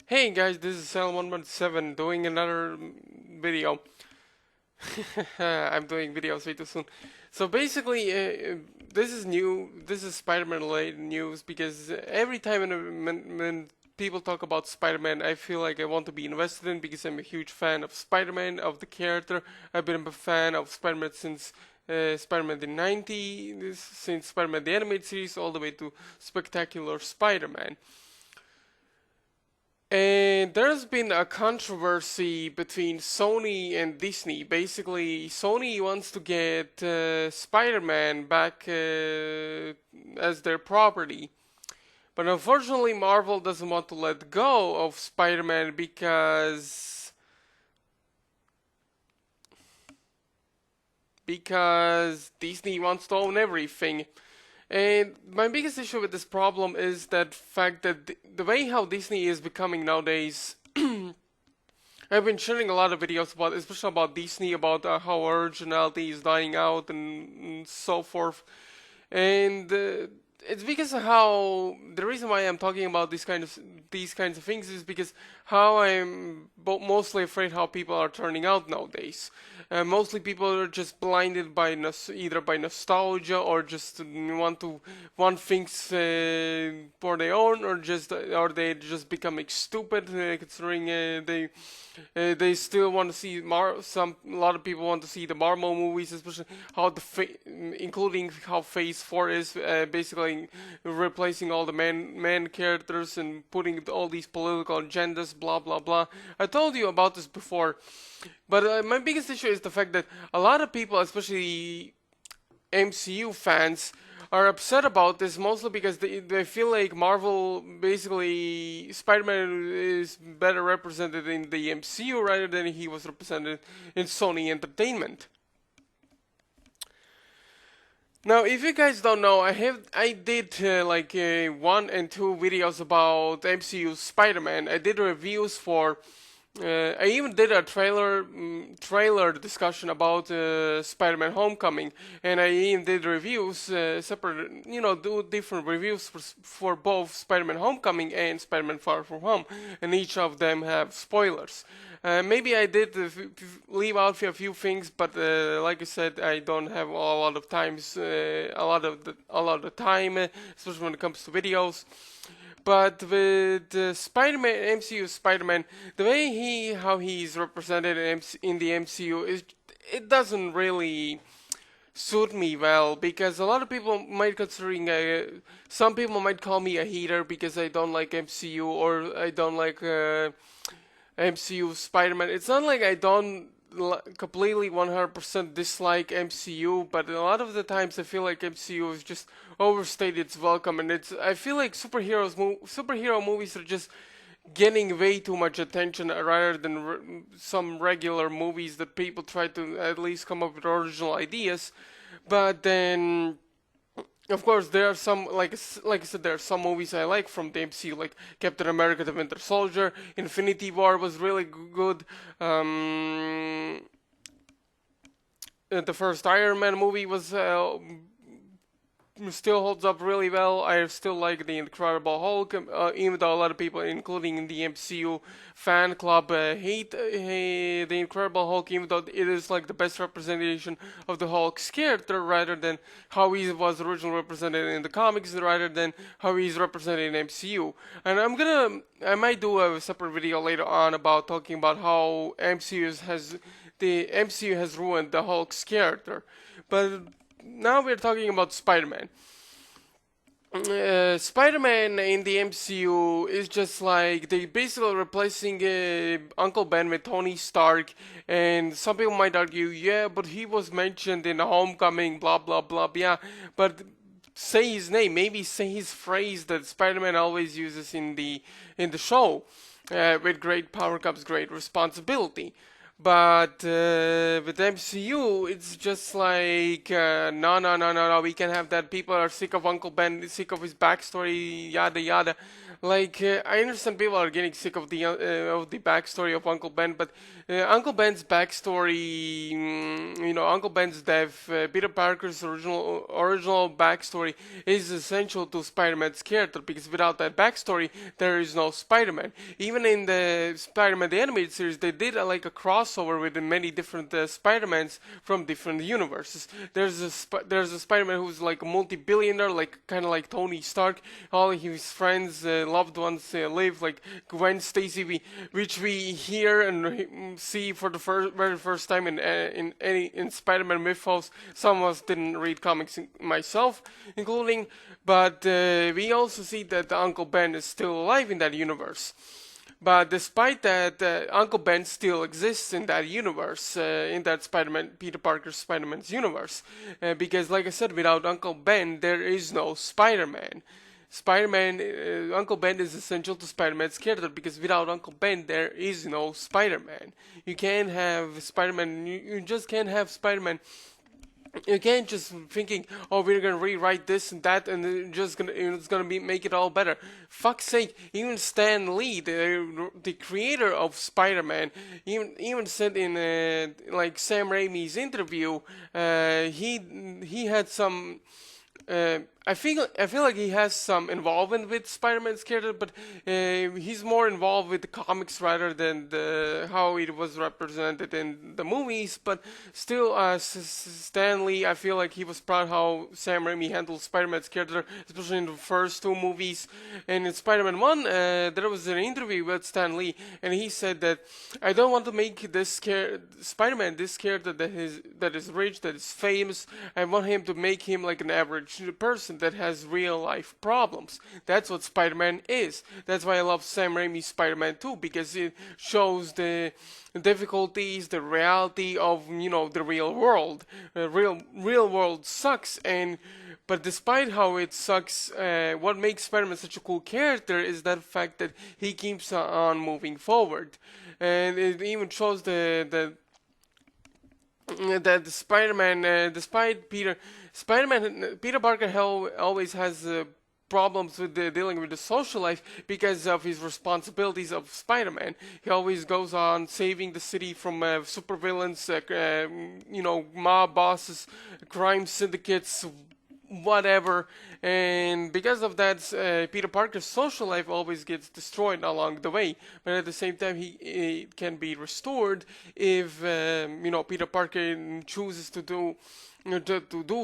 Hey guys, this is Sal117 doing another video. I'm doing videos way too soon. So basically, this is new. This is Spider-Man related news because every time when people talk about Spider-Man, I feel like I want to be invested in because I'm a huge fan of Spider-Man, of the character. I've been a fan of Spider-Man since Spider-Man the 90s, since Spider-Man the animated series, all the way to Spectacular Spider-Man. And there's been a controversy between Sony and Disney. Basically, Sony wants to get Spider-Man back as their property. But unfortunately, Marvel doesn't want to let go of Spider-Man because Disney wants to own everything. And my biggest issue with this problem is that fact that the way how Disney is becoming nowadays. I've been sharing a lot of videos about, especially about Disney, about how originality is dying out and so forth. And it's because of how the reason why I'm talking about these kinds of things is because how I'm mostly afraid how people are turning out nowadays. Mostly people are just blinded by either by nostalgia or just want things for their own, or they just becoming stupid considering they still want to see a lot of people want to see the Marvel movies, especially how including how Phase 4 is basically replacing all the man characters and putting all these political agendas, blah blah blah. I told you about this before, but my biggest issue is the fact that a lot of people, especially MCU fans, are upset about this mostly because they feel like Marvel, basically Spider-Man is better represented in the MCU rather than he was represented in Sony Entertainment. Now, if you guys don't know, I did like 1 and 2 videos about MCU Spider-Man. I did reviews for. I even did a trailer discussion about Spider-Man Homecoming, and I even did reviews separate, do different reviews for both Spider-Man Homecoming and Spider-Man Far From Home, and each of them have spoilers. Maybe I did leave out a few things, but like I said, I don't have a lot of times, a lot of time, especially when it comes to videos. But with Spider-Man, MCU Spider-Man, the way how he's represented in the MCU is it doesn't really suit me well because a lot of people might considering some people might call me a hater because I don't like MCU or I don't like MCU Spider-Man. It's not like I don't completely 100% dislike MCU, but a lot of the times I feel like MCU is just overstated its welcome, and I feel like superhero movies are just getting way too much attention rather than some regular movies that people try to at least come up with original ideas. But then of course, there are some like I said, there are some movies I like from the MCU, like Captain America: The Winter Soldier, Infinity War was really good. The first Iron Man movie was still holds up really well. I still like the Incredible Hulk, even though a lot of people, including the MCU fan club, hate the Incredible Hulk, even though it is like the best representation of the Hulk's character, rather than how he was originally represented in the comics, rather than how he's represented in MCU. And I might do a separate video later on about talking about how the MCU has ruined the Hulk's character, but now we're talking about Spider-Man. Spider-Man in the MCU is just like they basically replacing Uncle Ben with Tony Stark, and some people might argue, yeah, but he was mentioned in Homecoming, blah blah blah, yeah, but say his name, maybe say his phrase that Spider-Man always uses in the show. With great power comes great responsibility. But with MCU, it's just like no, no, no, no, no. We can have that. People are sick of Uncle Ben, sick of his backstory, yada yada. Like I understand people are getting sick of the backstory of Uncle Ben, but Uncle Ben's backstory, Uncle Ben's death, Peter Parker's original backstory is essential to Spider-Man's character, because without that backstory, there is no Spider-Man. Even in the Spider-Man the animated series, they did like a crossover with many different Spider-Mans from different universes. There's a Spider-Man who's like a multi-billionaire, like kind of like Tony Stark. All his friends, loved ones live, like Gwen Stacy, which we hear and see for the very first time in Spider-Man mythos. Some of us didn't read comics, myself including, but we also see that Uncle Ben is still alive in that universe. But despite that, Uncle Ben still exists in that universe, in that Peter Parker Spider-Man's universe. Because, like I said, without Uncle Ben, there is no Spider-Man. Uncle Ben is essential to Spider-Man's character, because without Uncle Ben, there is no Spider-Man. You can't have Spider-Man, you just can't have Spider-Man. You can't just thinking, oh, we're gonna rewrite this and that, and it's gonna make it all better. Fuck's sake! Even Stan Lee, the creator of Spider-Man, even said in like Sam Raimi's interview, he had some. I feel like he has some involvement with Spider-Man's character, but he's more involved with the comics rather than how it was represented in the movies. But still, Stan Lee, I feel like he was proud how Sam Raimi handled Spider-Man's character, especially in the first two movies. And in Spider-Man 1, there was an interview with Stan Lee, and he said that I don't want to make this Spider-Man this character that is rich, that is famous. I want him to make him like an average person that has real life problems. That's what Spider-Man is. That's why I love Sam Raimi's Spider-Man 2, because it shows the difficulties, the reality of the real world. Real world sucks, but despite how it sucks, what makes Spider-Man such a cool character is that fact that he keeps on moving forward, and it even shows that the Spider-Man, despite Peter Parker always has problems with dealing with the social life because of his responsibilities of Spider-Man. He always goes on saving the city from supervillains, mob bosses, crime syndicates, whatever, and because of that, Peter Parker's social life always gets destroyed along the way. But at the same time, it can be restored if Peter Parker chooses to do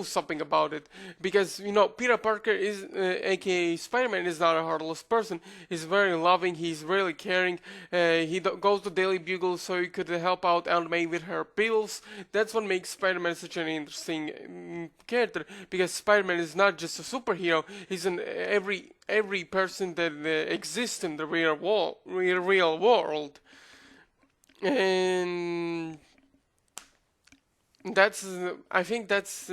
something about it, because Peter Parker is aka Spider-Man is not a heartless person. He's very loving, he's really caring. He goes to Daily Bugle so he could help out Aunt May with her pills. That's what makes Spider-Man such an interesting character, because Spider-Man is not just a superhero, he's every person that exists in the real world. And I think that's.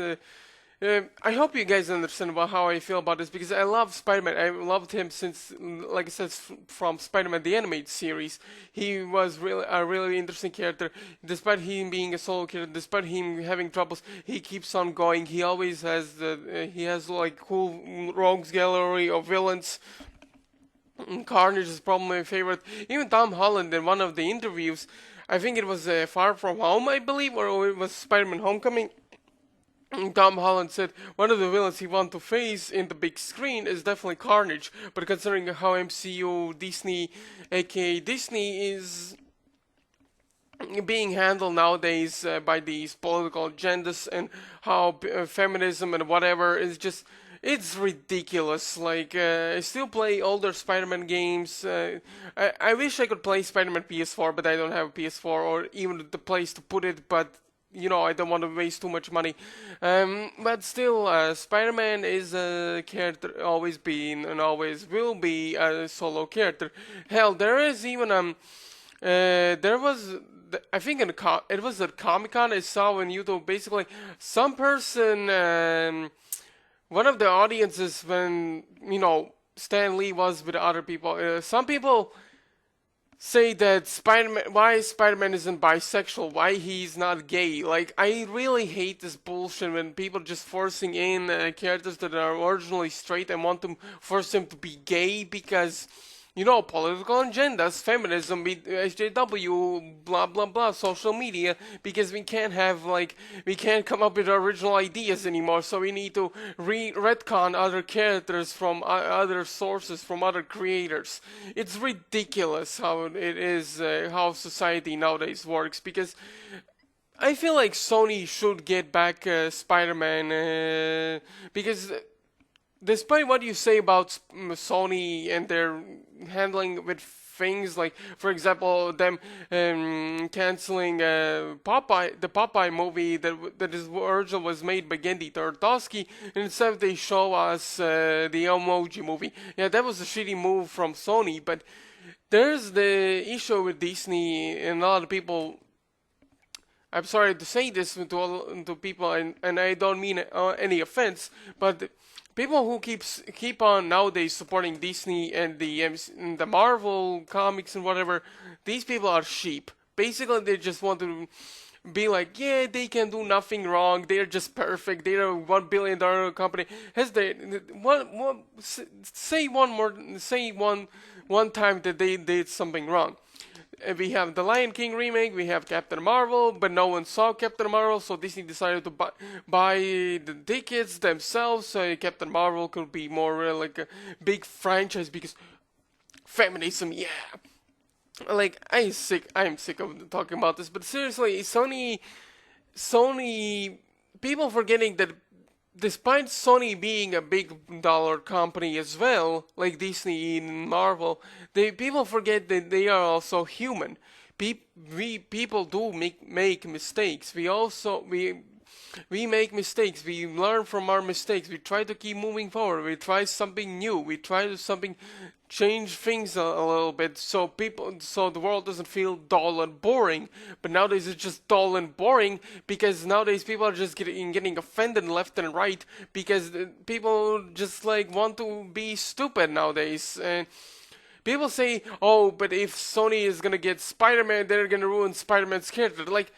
I hope you guys understand about how I feel about this, because I love Spider-Man. I loved him since, like I said, from Spider-Man the animated series. He was really a really interesting character. Despite him being a solo character, despite him having troubles, he keeps on going. He always has like cool rogues gallery of villains. Carnage is probably my favorite. Even Tom Holland in one of the interviews, I think it was Far From Home, I believe, or it was Spider-Man Homecoming. Tom Holland said one of the villains he wants to face in the big screen is definitely Carnage, but considering how MCU Disney, aka Disney, is being handled nowadays by these political agendas, and how feminism and whatever is just, it's ridiculous. Like, I still play older Spider-Man games. I wish I could play Spider-Man PS4, but I don't have a PS4 or even the place to put it, but I don't want to waste too much money. But still, Spider-Man is a character, always been and always will be a solo character. Hell, there is even, there was, I think it was at Comic-Con I saw on YouTube, basically, some person, one of the audiences when, Stan Lee was with other people, some people say that Spider-Man, why Spider-Man isn't bisexual, why he's not gay. Like, I really hate this bullshit when people just forcing in characters that are originally straight and want to force them to be gay because, you know, political agendas, feminism, SJW, blah blah blah, social media, because we can't have, like, we can't come up with original ideas anymore, so we need to retcon other characters from other sources, from other creators. It's ridiculous how it is, how society nowadays works, because I feel like Sony should get back Spider-Man, because despite what you say about Sony and their handling with things like, for example, them canceling Popeye, the Popeye movie that is original was made by Gendy Tartakovsky, and instead they show us the Emoji movie. Yeah, that was a shitty move from Sony, but there's the issue with Disney, and a lot of people. I'm sorry to say this to people, and I don't mean any offense, but people who keep on nowadays supporting Disney and the Marvel comics and whatever, these people are sheep. Basically, they just want to be like, yeah, they can do nothing wrong. They're just perfect. They're a $1 billion company. Has they say one time that they did something wrong? We have the Lion King remake, we have Captain Marvel, but no one saw Captain Marvel, so Disney decided to buy the tickets themselves, so Captain Marvel could be more like a big franchise, because feminism, yeah. Like, I'm sick of talking about this, but seriously, Sony, people forgetting that despite Sony being a big dollar company as well, like Disney and Marvel, people forget that they are also human. People do make mistakes. We make mistakes. We learn from our mistakes. We try to keep moving forward. We try something new. We try to something change things a little bit so the world doesn't feel dull and boring. But nowadays it's just dull and boring because nowadays people are just getting offended left and right because people just like want to be stupid nowadays. And people say, oh, but if Sony is gonna get Spider-Man, they're gonna ruin Spider-Man's character. Like,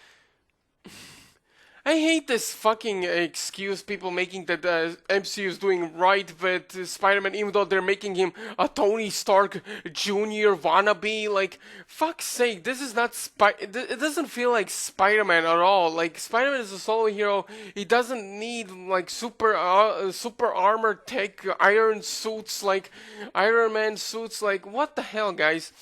I hate this fucking excuse people making that MCU is doing right with Spider-Man, even though they're making him a Tony Stark Jr. wannabe. Like, fuck's sake, this is not it doesn't feel like Spider-Man at all. Like, Spider-Man is a solo hero. He doesn't need like super armor tech, iron suits, like Iron Man suits. Like, what the hell, guys?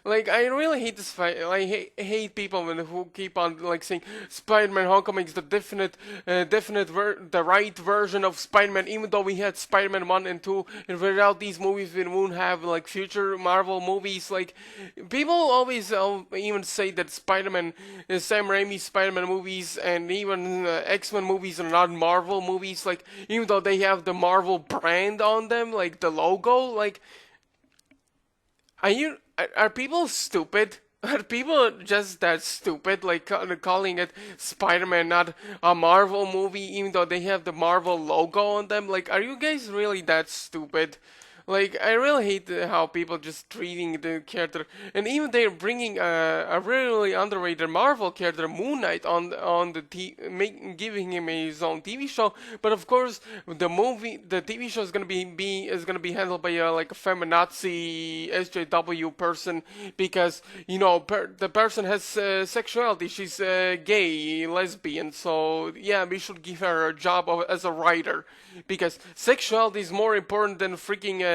Like, I really hate this fight. I hate people who keep on like saying Spider-Man Homecoming is the the right version of Spider-Man. Even though we had Spider-Man 1 and 2, and without these movies, we won't have like future Marvel movies. Like, people always even say that Spider-Man, Sam Raimi's Spider-Man movies, and even X-Men movies are not Marvel movies. Like, even though they have the Marvel brand on them, like the logo, like. Are people stupid? Are people just that stupid, like calling it Spider-Man, not a Marvel movie, even though they have the Marvel logo on them? Like, are you guys really that stupid? Like, I really hate how people just treating the character, and even they're bringing a really underrated Marvel character, Moon Knight, on giving him his own TV show. But of course, the TV show is gonna be handled by like a feminazi SJW person because the person has sexuality. She's gay, lesbian. So yeah, we should give her a job as a writer because sexuality is more important than freaking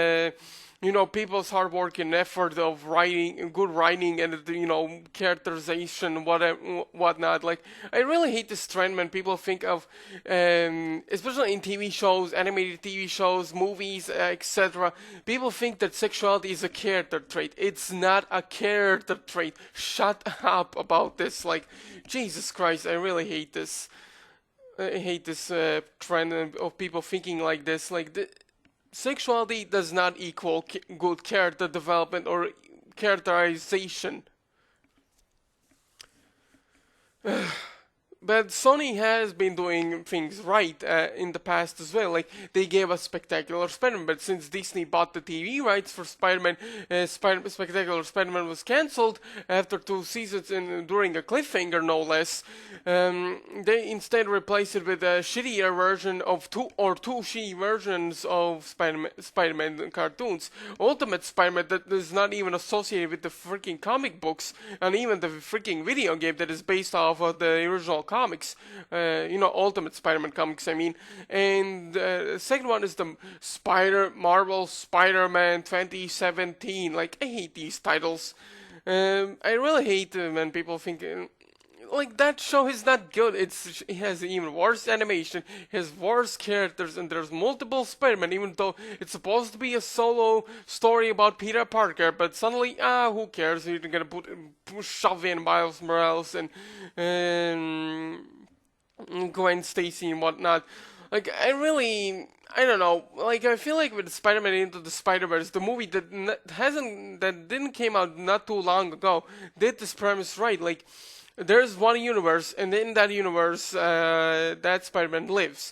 people's hard work and effort of writing, good writing, and characterization, whatnot. Like, I really hate this trend when people think of, especially in TV shows, animated TV shows, movies, etc. People think that sexuality is a character trait. It's not a character trait. Shut up about this. Like, Jesus Christ, I really hate this. I hate this trend of people thinking like this. Like, sexuality does not equal good character development or characterization. but Sony has been doing things right in the past as well. Like they gave us Spectacular Spider-Man, but since Disney bought the TV rights for Spider-Man, Spectacular Spider-Man was cancelled after 2 seasons and during a cliffhanger, no less. They instead replaced it with a shittier version of two shitty versions of Spider-Man cartoons. Ultimate Spider-Man that is not even associated with the freaking comic books, and even the freaking video game that is based off of the original comics. Ultimate Spider-Man comics, I mean. And the second one is the Marvel Spider-Man 2017. Like, I hate these titles. I really hate when people think like that show is not good. It has even worse animation, has worse characters, and there's multiple Spider-Man, even though it's supposed to be a solo story about Peter Parker. But suddenly, who cares? You're gonna shove in Miles Morales and Gwen Stacy and whatnot. Like, I don't know. Like, I feel like with Spider-Man Into the Spider-Verse, the movie that didn't came out not too long ago, did this premise right. Like, there's one universe, and in that universe, that Spider-Man lives.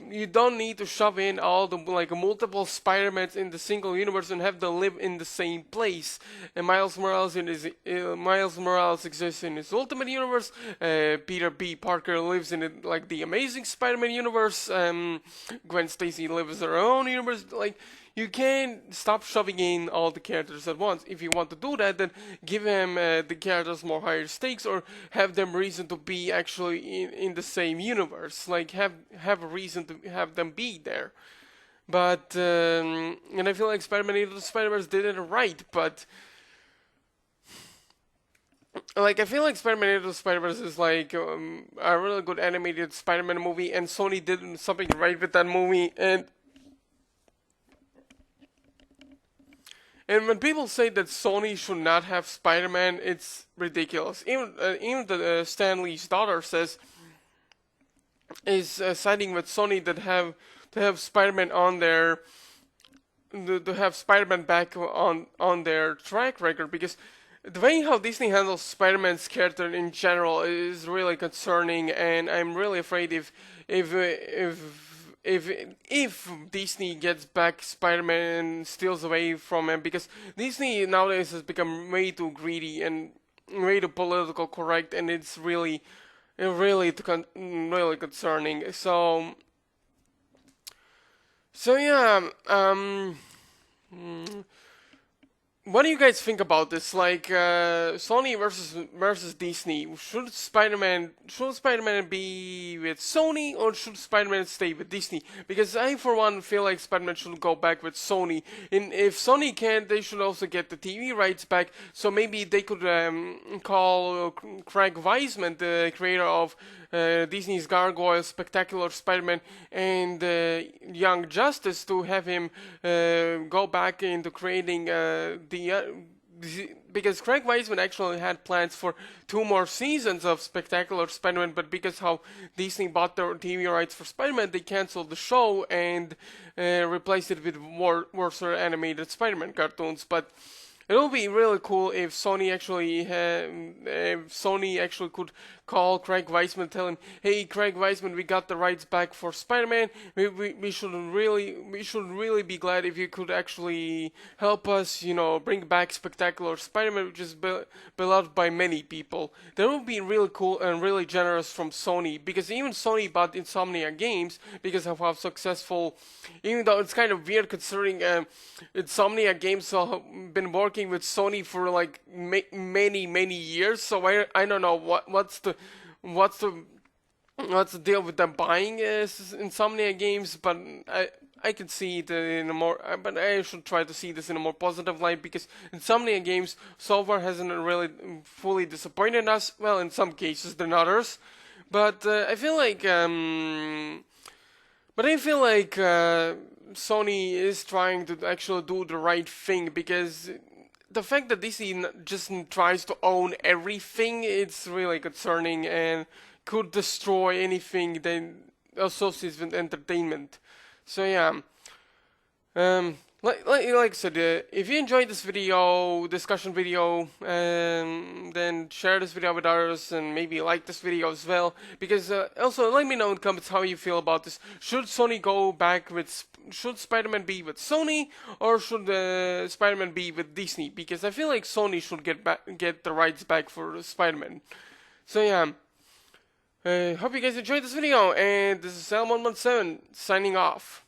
You don't need to shove in all the multiple Spider-Mans in the single universe and have them live in the same place. And Miles Morales exists in his Ultimate Universe. Peter B. Parker lives in it, like the Amazing Spider-Man universe. Gwen Stacy lives in her own universe. Like, you can't stop shoving in all the characters at once. If you want to do that, then give them the characters more higher stakes, or have them reason to be actually in the same universe. Like, have a reason to have them be there. But and I feel like Spider-Man Into the Spider-Verse did it right, but like, I feel like Spider-Man Into the Spider-Verse is like a really good animated Spider-Man movie, and Sony did something right with that movie. And when people say that Sony should not have Spider-Man, it's ridiculous. Even the Stan Lee's daughter is siding with Sony that to have Spider-Man on their to have Spider-Man back on their track record, because the way how Disney handles Spider-Man's character in general is really concerning, and I'm really afraid if Disney gets back Spider-Man and steals away from him, because Disney nowadays has become way too greedy and way too political correct, and it's really concerning. So yeah. What do you guys think about this? Like, Sony versus Disney. Should Spider-Man be with Sony, or should Spider-Man stay with Disney? Because I, for one, feel like Spider-Man should go back with Sony. And if Sony can't, they should also get the TV rights back. So maybe they could call Craig Weisman, the creator of Disney's Gargoyle, Spectacular Spider-Man, and Young Justice, to have him go back into creating because Craig Weisman actually had plans for 2 more seasons of Spectacular Spider-Man, but because how Disney bought their TV rights for Spider-Man, they canceled the show and replaced it with worse animated Spider-Man cartoons. But it would be really cool if Sony actually could call Craig Weisman, tell him, "Hey, Craig Weisman, we got the rights back for Spider-Man. We should really be glad if you could actually help us, bring back Spectacular Spider-Man, which is beloved by many people." That would be really cool and really generous from Sony, because even Sony bought Insomnia Games because of how successful. Even though it's kind of weird considering Insomnia Games have been working with Sony for like many years, so I don't know what's the deal with them buying Insomnia Games, but I can see it in a more, but I should try to see this in a more positive light, because Insomnia Games so far hasn't really fully disappointed us. Well, in some cases than others, but I feel like Sony is trying to actually do the right thing, because the fact that Disney just tries to own everything, it's really concerning and could destroy anything that associates with entertainment. So yeah. Like I said, if you enjoyed this video, discussion video, then share this video with others and maybe like this video as well. Because also let me know in the comments how you feel about this. Should Sony go back with, should Spider-Man be with Sony or should Spider-Man be with Disney? Because I feel like Sony should get the rights back for Spider-Man. So yeah, hope you guys enjoyed this video, and this is Sam117 signing off.